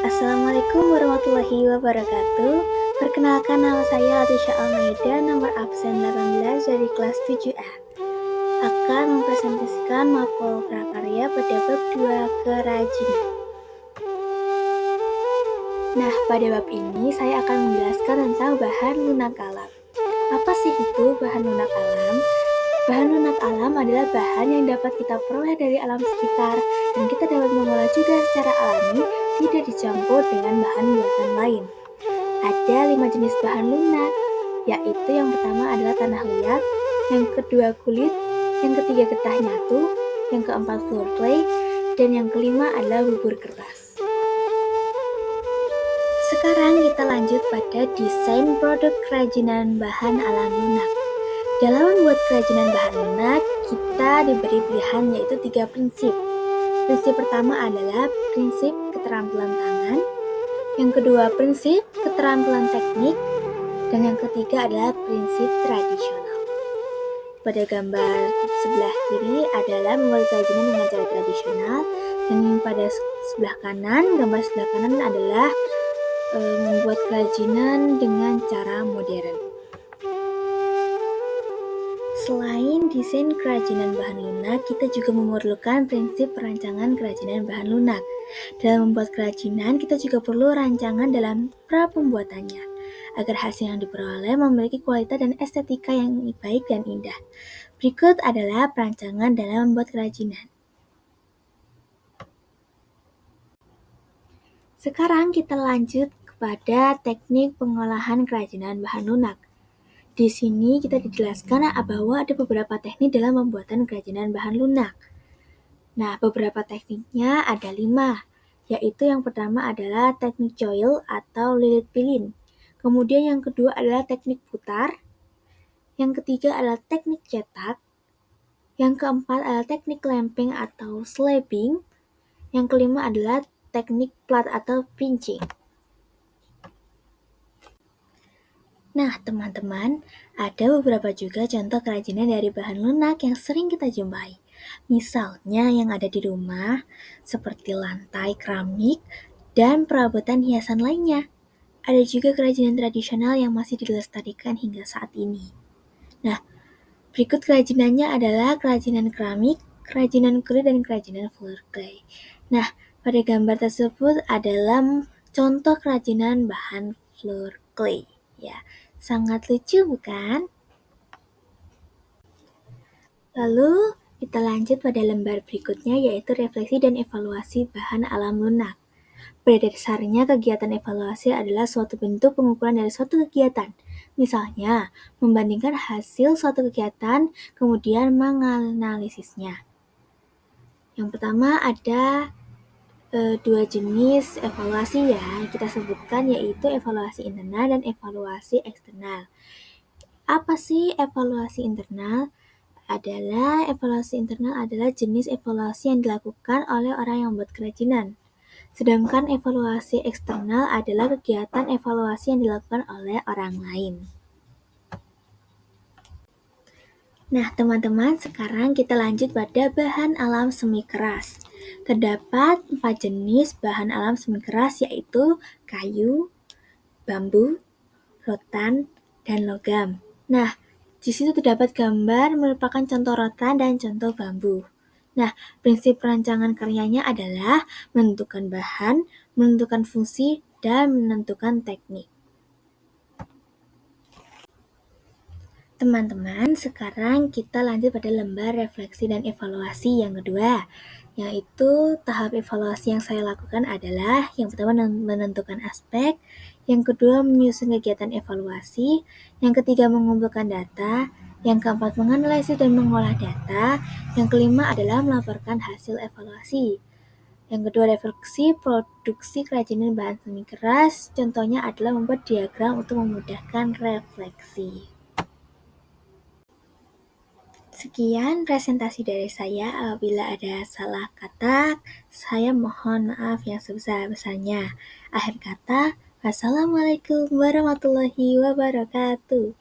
Assalamualaikum warahmatullahi wabarakatuh. Perkenalkan, nama saya Latisha Almeida, nomor absen 18 dari kelas 7A. Akan mempresentasikan mapel prakarya pada bab 2 kerajinan. Nah, pada bab ini saya akan menjelaskan tentang bahan lunak alam. Apa sih itu bahan lunak alam? Bahan lunak alam adalah bahan yang dapat kita peroleh dari alam sekitar dan kita dapat mengolah juga secara alami, tidak dicampur dengan bahan buatan lain. Ada 5 jenis bahan lunak, yaitu yang pertama adalah tanah liat, yang kedua kulit, yang ketiga getah nyatu, yang keempat floor clay, dan yang kelima adalah bubur keras. Sekarang kita lanjut pada desain produk kerajinan bahan alam lunak. Dalam membuat kerajinan bahan lunak, kita diberi pilihan yaitu 3 prinsip. Prinsip pertama adalah prinsip keterampilan tangan, yang kedua prinsip keterampilan teknik, dan yang ketiga adalah prinsip tradisional. Pada gambar sebelah kiri adalah membuat kerajinan dengan cara tradisional, dan pada sebelah kanan, gambar sebelah kanan adalah membuat kerajinan dengan cara modern. Selain desain kerajinan bahan lunak, kita juga memerlukan prinsip perancangan kerajinan bahan lunak. Dalam membuat kerajinan, kita juga perlu rancangan dalam pra-pembuatannya, agar hasil yang diperoleh memiliki kualitas dan estetika yang baik dan indah. Berikut adalah perancangan dalam membuat kerajinan. Sekarang kita lanjut kepada teknik pengolahan kerajinan bahan lunak. Di sini kita dijelaskan bahwa ada beberapa teknik dalam pembuatan kerajinan bahan lunak. Nah, beberapa tekniknya ada 5, yaitu yang pertama adalah teknik coil atau lilit pilin. Kemudian yang kedua adalah teknik putar. Yang ketiga adalah teknik cetak. Yang keempat adalah teknik clamping atau slabbing. Yang kelima adalah teknik plat atau pinching. Nah, teman-teman, ada beberapa juga contoh kerajinan dari bahan lunak yang sering kita jumpai. Misalnya yang ada di rumah, seperti lantai keramik dan perabotan hiasan lainnya. Ada juga kerajinan tradisional yang masih dilestarikan hingga saat ini. Nah, berikut kerajinannya adalah kerajinan keramik, kerajinan kulit, dan kerajinan floor clay. Nah, pada gambar tersebut adalah contoh kerajinan bahan floor clay. Ya, sangat lucu bukan? Lalu kita lanjut pada lembar berikutnya yaitu refleksi dan evaluasi bahan alam lunak. Pada dasarnya kegiatan evaluasi adalah suatu bentuk pengukuran dari suatu kegiatan. Misalnya, membandingkan hasil suatu kegiatan kemudian menganalisisnya. Yang pertama ada 2 jenis evaluasi ya, kita sebutkan yaitu evaluasi internal dan evaluasi eksternal. Apa sih evaluasi internal? Evaluasi internal adalah jenis evaluasi yang dilakukan oleh orang yang membuat kerajinan. Sedangkan evaluasi eksternal adalah kegiatan evaluasi yang dilakukan oleh orang lain. Nah, teman-teman, sekarang kita lanjut pada bahan alam semi keras. Terdapat 4 jenis bahan alam semi keras yaitu kayu, bambu, rotan, dan logam. Nah, di situ terdapat gambar merupakan contoh rotan dan contoh bambu. Nah, prinsip perancangan karyanya adalah menentukan bahan, menentukan fungsi, dan menentukan teknik. Teman-teman, sekarang kita lanjut pada lembar refleksi dan evaluasi yang kedua, yaitu tahap evaluasi yang saya lakukan adalah yang pertama menentukan aspek, yang kedua menyusun kegiatan evaluasi, yang ketiga mengumpulkan data, yang keempat menganalisis dan mengolah data, yang kelima adalah melaporkan hasil evaluasi. Yang kedua, refleksi produksi kerajinan bahan semi keras, contohnya adalah membuat diagram untuk memudahkan refleksi. Sekian presentasi dari saya. Apabila ada salah kata, saya mohon maaf yang sebesar-besarnya. Akhir kata, wassalamualaikum warahmatullahi wabarakatuh.